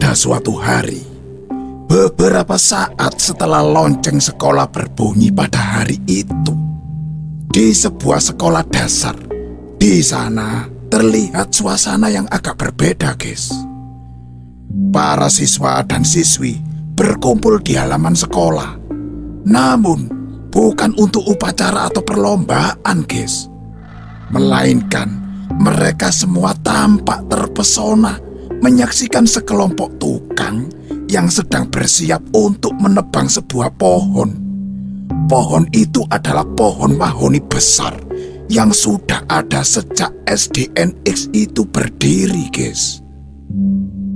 Pada suatu hari, beberapa saat setelah lonceng sekolah berbunyi pada hari itu, di sebuah sekolah dasar, di sana terlihat suasana yang agak berbeda, guys. Para siswa dan siswi berkumpul di halaman sekolah. Namun, bukan untuk upacara atau perlombaan, guys. Melainkan, mereka semua tampak terpesona menyaksikan sekelompok tukang yang sedang bersiap untuk menebang sebuah pohon. Pohon itu adalah pohon mahoni besar yang sudah ada sejak SDNX itu berdiri, guys.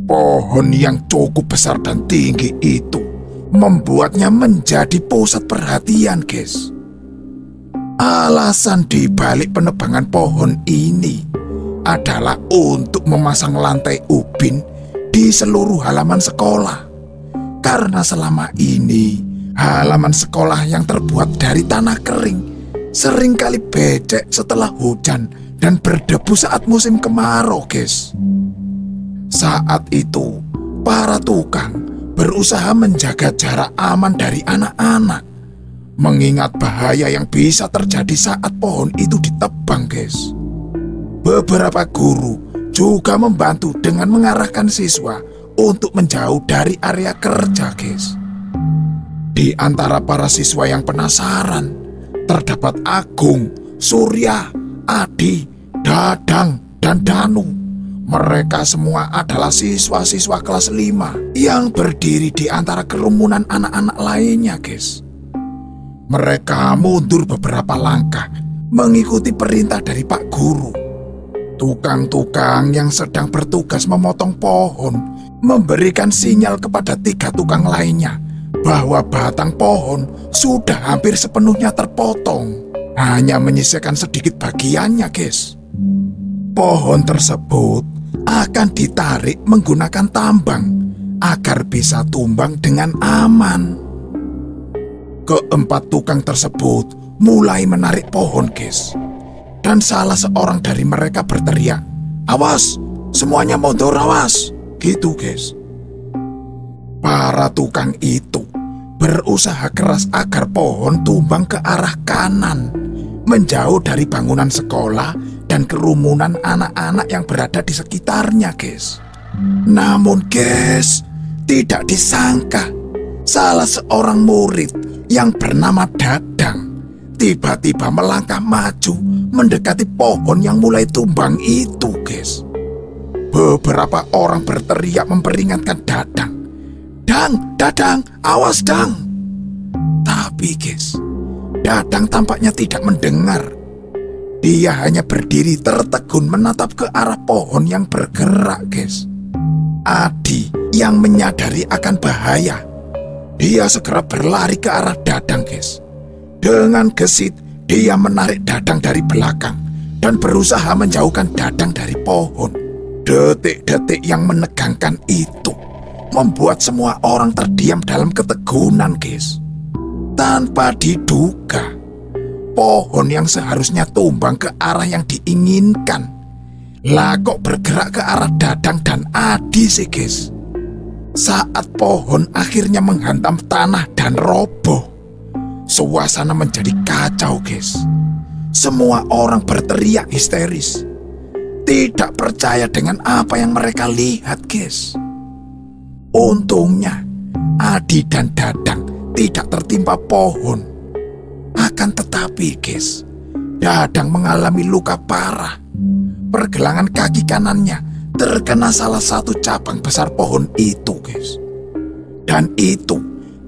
Pohon yang cukup besar dan tinggi itu membuatnya menjadi pusat perhatian, guys. Alasan dibalik penebangan pohon ini adalah untuk memasang lantai ubin di seluruh halaman sekolah. Karena selama ini halaman sekolah yang terbuat dari tanah kering seringkali becek setelah hujan dan berdebu saat musim kemarau, guys. Saat itu, para tukang berusaha menjaga jarak aman dari anak-anak, mengingat bahaya yang bisa terjadi saat pohon itu ditebang, guys. Beberapa guru juga membantu dengan mengarahkan siswa untuk menjauh dari area kerja, guys. Di antara para siswa yang penasaran, terdapat Agung, Surya, Adi, Dadang, dan Danu. Mereka semua adalah siswa-siswa kelas 5 yang berdiri di antara kerumunan anak-anak lainnya, guys. Mereka mundur beberapa langkah mengikuti perintah dari Pak Guru. Tukang-tukang yang sedang bertugas memotong pohon memberikan sinyal kepada 3 tukang lainnya bahwa batang pohon sudah hampir sepenuhnya terpotong. Hanya menyisakan sedikit bagiannya, guys. Pohon tersebut akan ditarik menggunakan tambang agar bisa tumbang dengan aman. Keempat tukang tersebut mulai menarik pohon, guys. Dan salah seorang dari mereka berteriak, "Awas, semuanya mundur, awas!" Gitu, guys. Para tukang itu berusaha keras agar pohon tumbang ke arah kanan, menjauh dari bangunan sekolah dan kerumunan anak-anak yang berada di sekitarnya, guys. Namun, guys, tidak disangka, salah seorang murid yang bernama Dadang tiba-tiba melangkah maju mendekati pohon yang mulai tumbang itu, guys. Beberapa orang berteriak memperingatkan Dadang, Dadang, awas, Dang!" Tapi, guys, Dadang tampaknya tidak mendengar. Dia hanya berdiri tertegun menatap ke arah pohon yang bergerak, guys. Adi yang menyadari akan bahaya, dia segera berlari ke arah Dadang, guys. Dengan gesit, dia menarik Dadang dari belakang dan berusaha menjauhkan Dadang dari pohon. Detik-detik yang menegangkan itu membuat semua orang terdiam dalam ketegunan, guys. Tanpa diduga, pohon yang seharusnya tumbang ke arah yang diinginkan lah kok bergerak ke arah Dadang dan Adi sih, guys. Saat pohon akhirnya menghantam tanah dan roboh, suasana menjadi kacau, guys. Semua orang berteriak histeris, tidak percaya dengan apa yang mereka lihat, guys. Untungnya, Adi dan Dadang tidak tertimpa pohon. Akan tetapi, guys, Dadang mengalami luka parah. Pergelangan kaki kanannya terkena salah satu cabang besar pohon itu, guys. Dan itu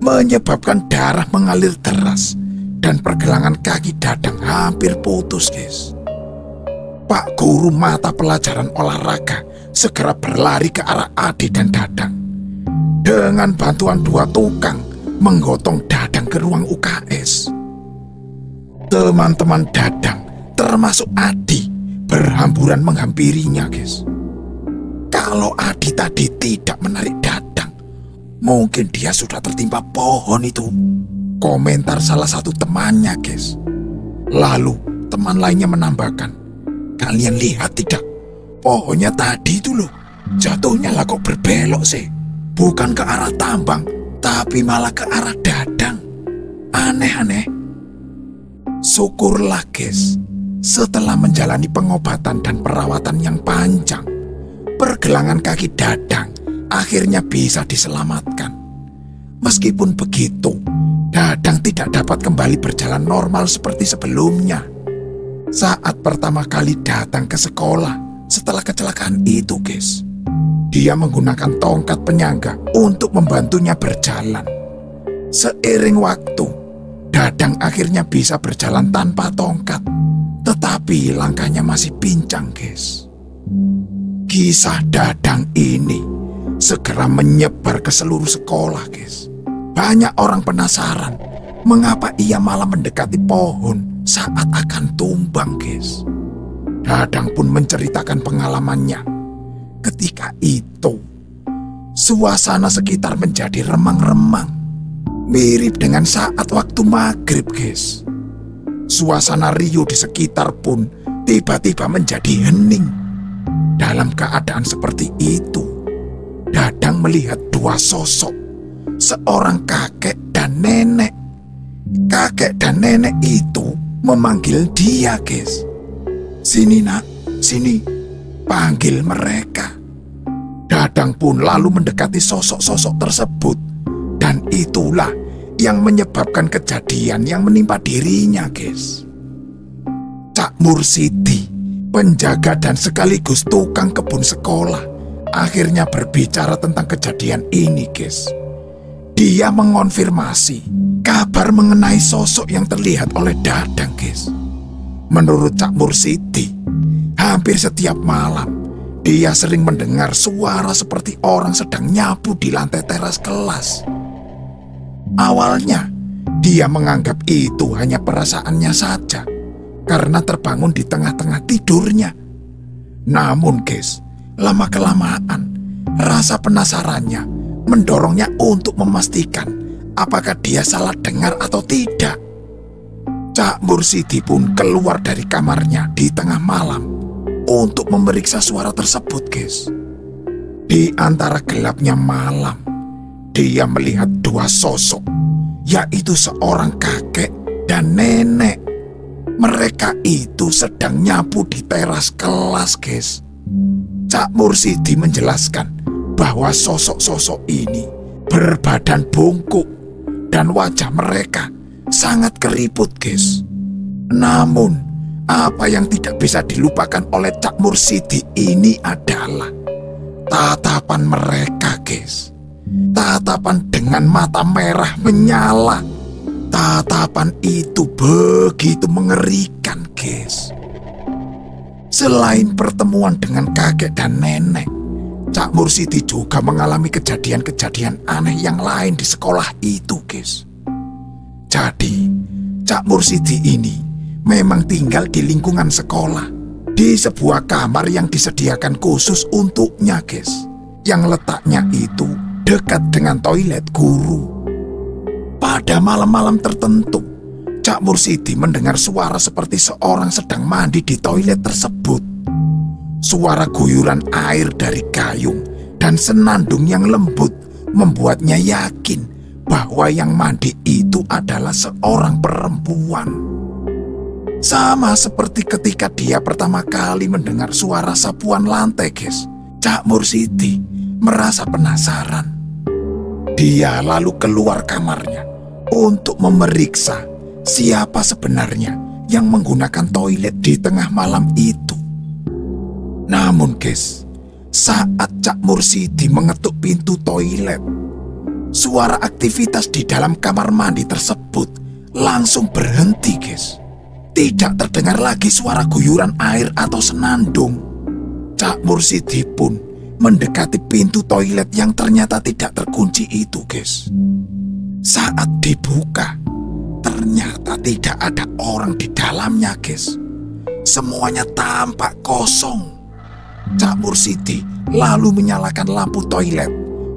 menyebabkan darah mengalir deras dan pergelangan kaki Dadang hampir putus, guys. Pak Guru mata pelajaran olahraga segera berlari ke arah Adi dan Dadang. Dengan bantuan 2 tukang, menggotong Dadang ke ruang UKS. Teman-teman Dadang, termasuk Adi, berhamburan menghampirinya, guys. Kalau Adi tadi tidak menarik Dadang, mungkin dia sudah tertimpa pohon itu. Komentar salah satu temannya, guys. Lalu teman lainnya menambahkan, "Kalian lihat tidak? Pohonnya tadi itu loh, jatuhnya lah kok berbelok sih." Bukan ke arah tambang, tapi malah ke arah Dadang. Aneh-aneh. Syukurlah guys, setelah menjalani pengobatan dan perawatan yang panjang, pergelangan kaki Dadang akhirnya bisa diselamatkan. Meskipun begitu, Dadang tidak dapat kembali berjalan normal seperti sebelumnya. Saat pertama kali datang ke sekolah setelah kecelakaan itu guys, dia menggunakan tongkat penyangga untuk membantunya berjalan. Seiring waktu, Dadang akhirnya bisa berjalan tanpa tongkat, tetapi langkahnya masih pincang guys. Kisah Dadang ini segera menyebar ke seluruh sekolah guys. Banyak orang penasaran mengapa ia malah mendekati pohon saat akan tumbang guys. Dadang pun menceritakan pengalamannya. Ketika itu, suasana sekitar menjadi remang-remang, mirip dengan saat waktu maghrib guys. Suasana riuh di sekitar pun tiba-tiba menjadi hening. Dalam keadaan seperti itu, Dadang melihat dua sosok, seorang kakek dan nenek. Kakek dan nenek itu memanggil dia guys. "Sini nak, sini," panggil mereka. Dadang pun lalu mendekati sosok-sosok tersebut, dan itulah yang menyebabkan kejadian yang menimpa dirinya guys. Cak Mursidi, penjaga dan sekaligus tukang kebun sekolah, akhirnya berbicara tentang kejadian ini guys. Dia mengonfirmasi kabar mengenai sosok yang terlihat oleh Dadang guys. Menurut Cak Mursidi, hampir setiap malam dia sering mendengar suara seperti orang sedang nyapu di lantai teras kelas. Awalnya, dia menganggap itu hanya perasaannya saja karena terbangun di tengah-tengah tidurnya. Namun guys, lama-kelamaan rasa penasarannya mendorongnya untuk memastikan apakah dia salah dengar atau tidak. Cak Mursidi pun keluar dari kamarnya di tengah malam untuk memeriksa suara tersebut guys. Di antara gelapnya malam, dia melihat dua sosok, yaitu seorang kakek dan nenek. Mereka itu sedang nyapu di teras kelas guys. Cak Mursidi menjelaskan bahwa sosok-sosok ini berbadan bungkuk dan wajah mereka sangat keriput guys. Namun, apa yang tidak bisa dilupakan oleh Cak Mursidi ini adalah tatapan mereka guys. Tatapan dengan mata merah menyala. Tatapan itu begitu mengerikan guys. Selain pertemuan dengan kakek dan nenek, Cak Mursidi juga mengalami kejadian-kejadian aneh yang lain di sekolah itu guys. Jadi, Cak Mursidi ini memang tinggal di lingkungan sekolah, di sebuah kamar yang disediakan khusus untuknya guys, yang letaknya itu dekat dengan toilet guru. Pada malam-malam tertentu, Cak Mursidi mendengar suara seperti seorang sedang mandi di toilet tersebut. Suara guyuran air dari gayung dan senandung yang lembut membuatnya yakin bahwa yang mandi itu adalah seorang perempuan. Sama seperti ketika dia pertama kali mendengar suara sapuan lantai guys, Cak Mursidi merasa penasaran. Dia lalu keluar kamarnya untuk memeriksa siapa sebenarnya yang menggunakan toilet di tengah malam itu. Namun guys, saat Cak Mursidi mengetuk pintu toilet, suara aktivitas di dalam kamar mandi tersebut langsung berhenti guys. Tidak terdengar lagi suara guyuran air atau senandung. Cak Mursidi pun mendekati pintu toilet yang ternyata tidak terkunci itu guys. Saat dibuka, ternyata tidak ada orang di dalamnya guys. Semuanya tampak kosong. Cak Mursidi lalu menyalakan lampu toilet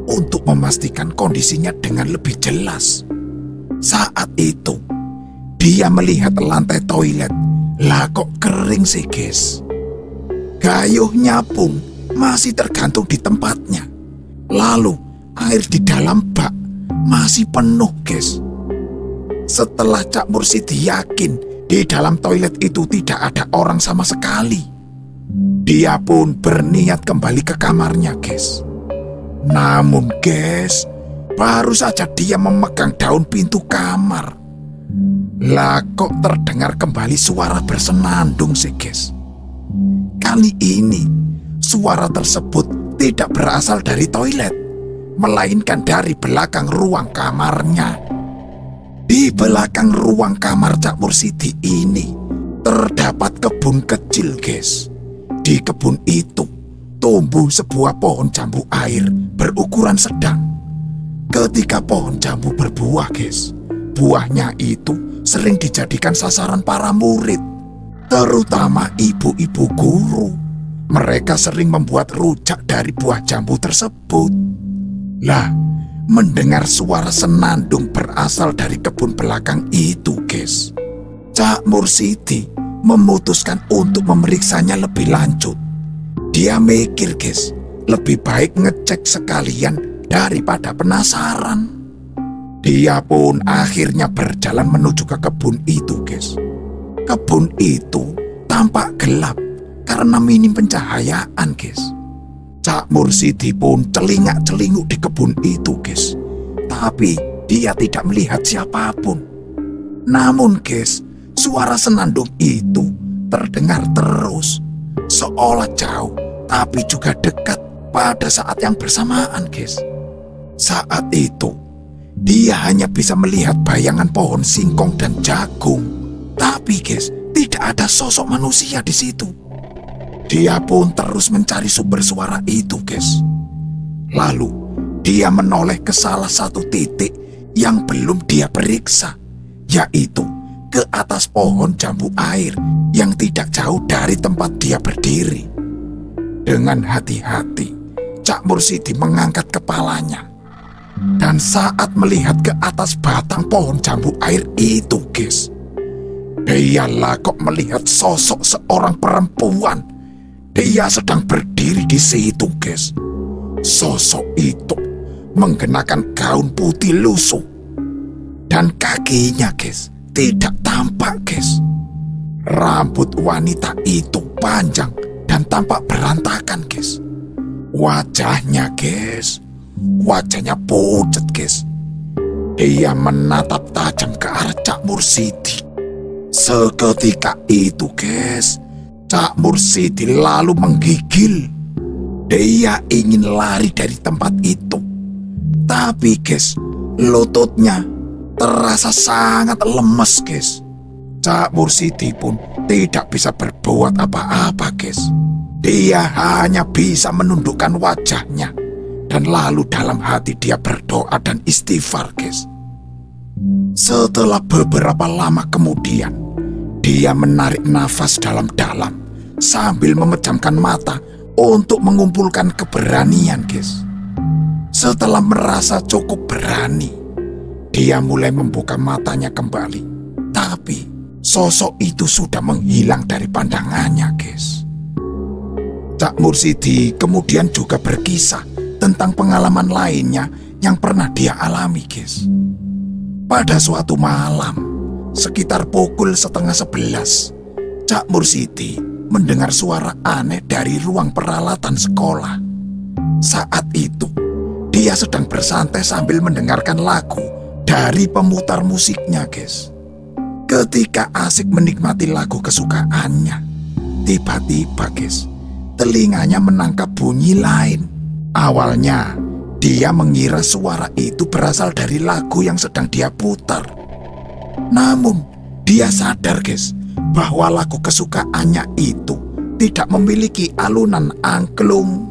untuk memastikan kondisinya dengan lebih jelas. Saat itu, dia melihat lantai toilet. Lah kok kering sih guys. Gayuhnya pun masih tergantung di tempatnya. Lalu air di dalam bak masih penuh, guys. Setelah Cak Mursidi yakin di dalam toilet itu tidak ada orang sama sekali, dia pun berniat kembali ke kamarnya, guys. Namun, guys, baru saja dia memegang daun pintu kamar, lah kok terdengar kembali suara bersenandung sih, guys. Kali ini suara tersebut tidak berasal dari toilet, melainkan dari belakang ruang kamarnya. Di belakang ruang kamar Cak Mursidi ini terdapat kebun kecil, guys. Di kebun itu tumbuh sebuah pohon jambu air berukuran sedang. Ketika pohon jambu berbuah, guys, buahnya itu sering dijadikan sasaran para murid, terutama ibu-ibu guru. Mereka sering membuat rujak dari buah jambu tersebut. Lah, mendengar suara senandung berasal dari kebun belakang itu, guys, Cak Mursidi memutuskan untuk memeriksanya lebih lanjut. Dia mikir, guys, lebih baik ngecek sekalian daripada penasaran. Dia pun akhirnya berjalan menuju ke kebun itu, guys. Kebun itu tampak gelap karena minim pencahayaan, guys. Cak Mursidi pun celingak-celinguk di kebun itu, guys. Tapi dia tidak melihat siapapun. Namun, guys, suara senandung itu terdengar terus, seolah jauh tapi juga dekat pada saat yang bersamaan, guys. Saat itu, dia hanya bisa melihat bayangan pohon singkong dan jagung. Tapi, guys, tidak ada sosok manusia di situ. Dia pun terus mencari sumber suara itu, guys. Lalu, dia menoleh ke salah satu titik yang belum dia periksa, yaitu ke atas pohon jambu air yang tidak jauh dari tempat dia berdiri. Dengan hati-hati, Cak Mursidi mengangkat kepalanya. Dan saat melihat ke atas batang pohon jambu air itu, guys, dia lah kok melihat sosok seorang perempuan. Dia sedang berdiri di situ, guys. Sosok itu mengenakan gaun putih lusuh. Dan kakinya, guys, tidak tampak, guys. Rambut wanita itu panjang dan tampak berantakan, guys. Wajahnya, guys, wajahnya pucat, guys. Dia menatap tajam ke arah Cak Mursidi. Seketika itu, guys, Cak Mursidi lalu menggigil. Dia ingin lari dari tempat itu. Tapi, guys, lututnya terasa sangat lemas, guys. Cak Mursidi pun tidak bisa berbuat apa-apa, guys. Dia hanya bisa menundukkan wajahnya. Dan lalu dalam hati dia berdoa dan istighfar, guys. Setelah beberapa lama kemudian, dia menarik nafas dalam-dalam sambil memejamkan mata untuk mengumpulkan keberanian, guys. Setelah merasa cukup berani, dia mulai membuka matanya kembali. Tapi sosok itu sudah menghilang dari pandangannya, guys. Cak Mursidi kemudian juga berkisah tentang pengalaman lainnya yang pernah dia alami, guys. Pada suatu malam, sekitar pukul 10:30, Cak Mursidi mendengar suara aneh dari ruang peralatan sekolah. Saat itu, dia sedang bersantai sambil mendengarkan lagu dari pemutar musiknya, guys. Ketika asik menikmati lagu kesukaannya, tiba-tiba, guys, telinganya menangkap bunyi lain. Awalnya, dia mengira suara itu berasal dari lagu yang sedang dia putar. Namun, dia sadar, guys, bahwa lagu kesukaannya itu tidak memiliki alunan angklung.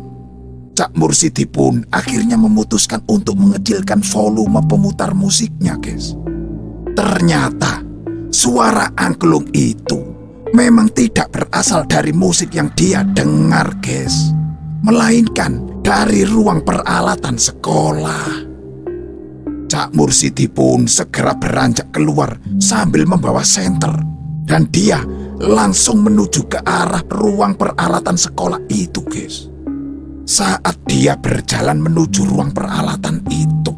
Cak Mursidi pun akhirnya memutuskan untuk mengecilkan volume pemutar musiknya, guys. Ternyata suara angklung itu memang tidak berasal dari musik yang dia dengar, guys, melainkan dari ruang peralatan sekolah. Cak Mursidi pun segera beranjak keluar sambil membawa senter, dan dia langsung menuju ke arah ruang peralatan sekolah itu, guys. Saat dia berjalan menuju ruang peralatan itu,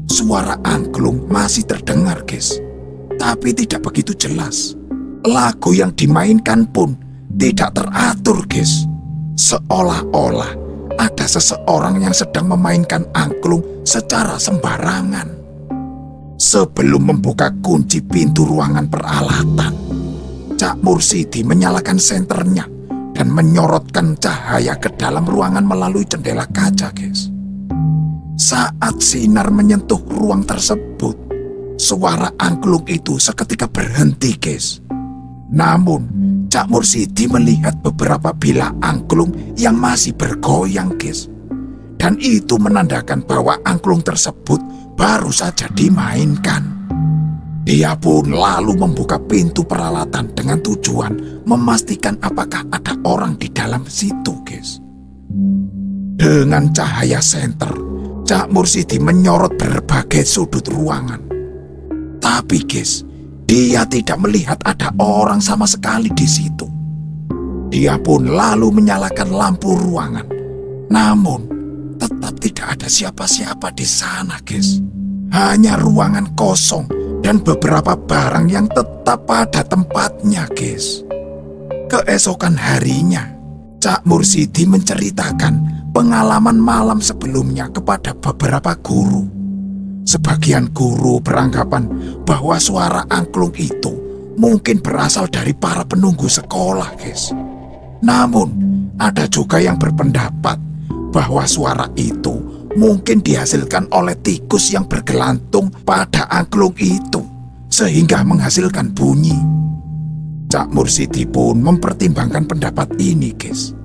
suara angklung masih terdengar, guys. Tapi tidak begitu jelas. Lagu yang dimainkan pun tidak teratur, guys. Seolah-olah ada seseorang yang sedang memainkan angklung secara sembarangan. Sebelum membuka kunci pintu ruangan peralatan, Cak Mursidi menyalakan senternya dan menyorotkan cahaya ke dalam ruangan melalui jendela kaca, guys. Saat sinar menyentuh ruang tersebut, suara angklung itu seketika berhenti, guys. Namun, Cak Mursidi melihat beberapa bilah angklung yang masih bergoyang, guys. Dan itu menandakan bahwa angklung tersebut baru saja dimainkan. Dia pun lalu membuka pintu peralatan dengan tujuan memastikan apakah ada orang di dalam situ, guys. Dengan cahaya senter, Cak Mursidi menyorot berbagai sudut ruangan. Tapi, guys, dia tidak melihat ada orang sama sekali di situ. Dia pun lalu menyalakan lampu ruangan. Namun, tetap tidak ada siapa-siapa di sana, guys. Hanya ruangan kosong dan beberapa barang yang tetap pada tempatnya, guys. Keesokan harinya, Cak Mursidi menceritakan pengalaman malam sebelumnya kepada beberapa guru. Sebagian guru beranggapan bahwa suara angklung itu mungkin berasal dari para penunggu sekolah, guys. Namun, ada juga yang berpendapat bahwa suara itu mungkin dihasilkan oleh tikus yang bergelantung pada angklung itu, sehingga menghasilkan bunyi. Cak Mursidi pun mempertimbangkan pendapat ini, guys.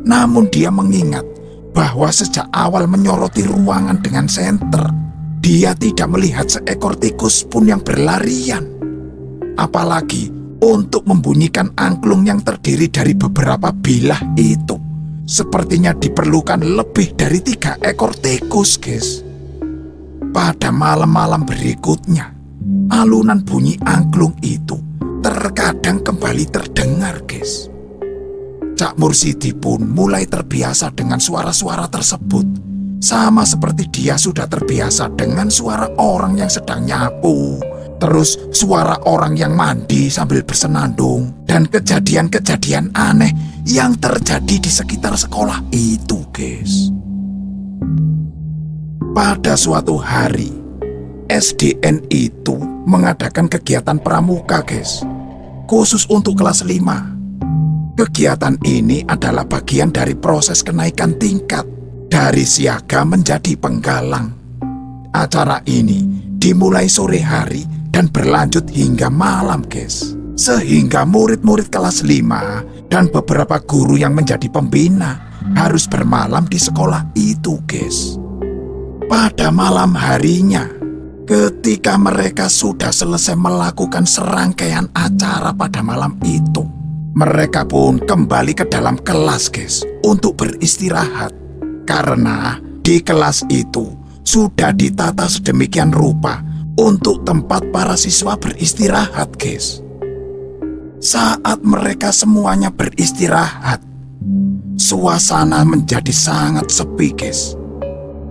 Namun dia mengingat bahwa sejak awal menyoroti ruangan dengan senter, dia tidak melihat seekor tikus pun yang berlarian. Apalagi untuk membunyikan angklung yang terdiri dari beberapa bilah itu, sepertinya diperlukan lebih dari 3 ekor tikus, guys. Pada malam-malam berikutnya, alunan bunyi angklung itu terkadang kembali terdengar, guys. Cak Mursidi pun mulai terbiasa dengan suara-suara tersebut, sama seperti dia sudah terbiasa dengan suara orang yang sedang nyapu, terus suara orang yang mandi sambil bersenandung, dan kejadian-kejadian aneh yang terjadi di sekitar sekolah itu, guys. Pada suatu hari, SDN itu mengadakan kegiatan pramuka, guys, khusus untuk kelas 5. Kegiatan ini adalah bagian dari proses kenaikan tingkat dari siaga menjadi penggalang. Acara ini dimulai sore hari dan berlanjut hingga malam, guys. Sehingga murid-murid kelas 5 dan beberapa guru yang menjadi pembina harus bermalam di sekolah itu, guys. Pada malam harinya, ketika mereka sudah selesai melakukan serangkaian acara pada malam itu, mereka pun kembali ke dalam kelas, guys, untuk beristirahat. Karena di kelas itu sudah ditata sedemikian rupa untuk tempat para siswa beristirahat, guys. Saat mereka semuanya beristirahat, suasana menjadi sangat sepi, guys.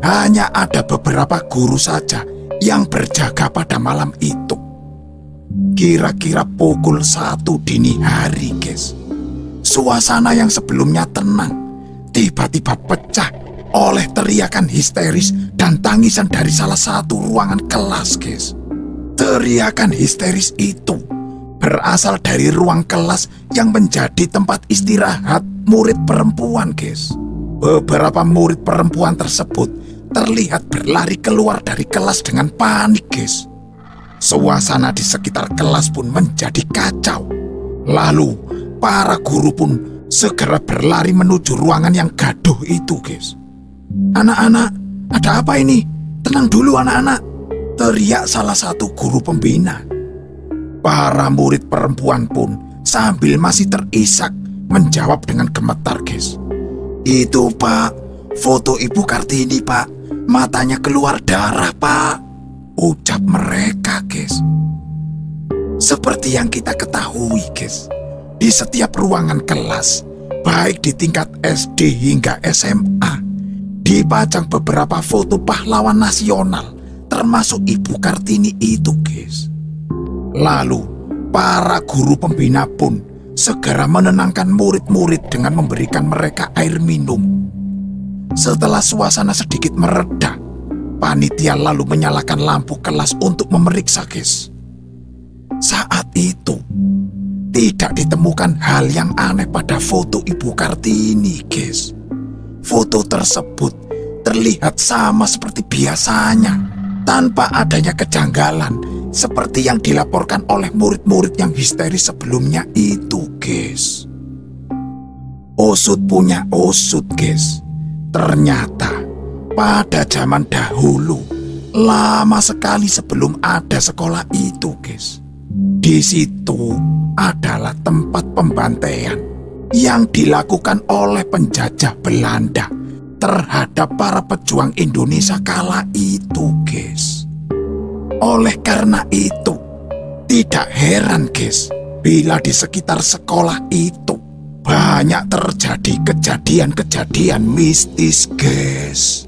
Hanya ada beberapa guru saja yang berjaga pada malam itu. Kira-kira pukul 1 dini hari, guys. Suasana yang sebelumnya tenang tiba-tiba pecah oleh teriakan histeris dan tangisan dari salah satu ruangan kelas, guys. Teriakan histeris itu berasal dari ruang kelas yang menjadi tempat istirahat murid perempuan, guys. Beberapa murid perempuan tersebut terlihat berlari keluar dari kelas dengan panik, guys. Suasana di sekitar kelas pun menjadi kacau. Lalu, para guru pun segera berlari menuju ruangan yang gaduh itu, guys. "Anak-anak, ada apa ini? Tenang dulu, anak-anak," teriak salah satu guru pembina. Para murid perempuan pun sambil masih terisak menjawab dengan gemetar, guys. "Itu, Pak, foto Ibu Kartini, Pak. Matanya keluar darah, Pak," ucap mereka, guys. Seperti yang kita ketahui, guys, di setiap ruangan kelas, baik di tingkat SD hingga SMA, dipajang beberapa foto pahlawan nasional, termasuk Ibu Kartini itu, guys. Lalu, para guru pembina pun segera menenangkan murid-murid dengan memberikan mereka air minum. Setelah suasana sedikit mereda, panitia lalu menyalakan lampu kelas untuk memeriksa, guys. Saat itu, tidak ditemukan hal yang aneh pada foto Ibu Kartini, guys. Foto tersebut terlihat sama seperti biasanya, tanpa adanya kejanggalan seperti yang dilaporkan oleh murid-murid yang histeris sebelumnya itu, guys. Usut punya usut, guys. Ternyata pada zaman dahulu, lama sekali sebelum ada sekolah itu, guys, di situ adalah tempat pembantaian yang dilakukan oleh penjajah Belanda terhadap para pejuang Indonesia kala itu, guys. Oleh karena itu, tidak heran, guys, bila di sekitar sekolah itu banyak terjadi kejadian-kejadian mistis, guys.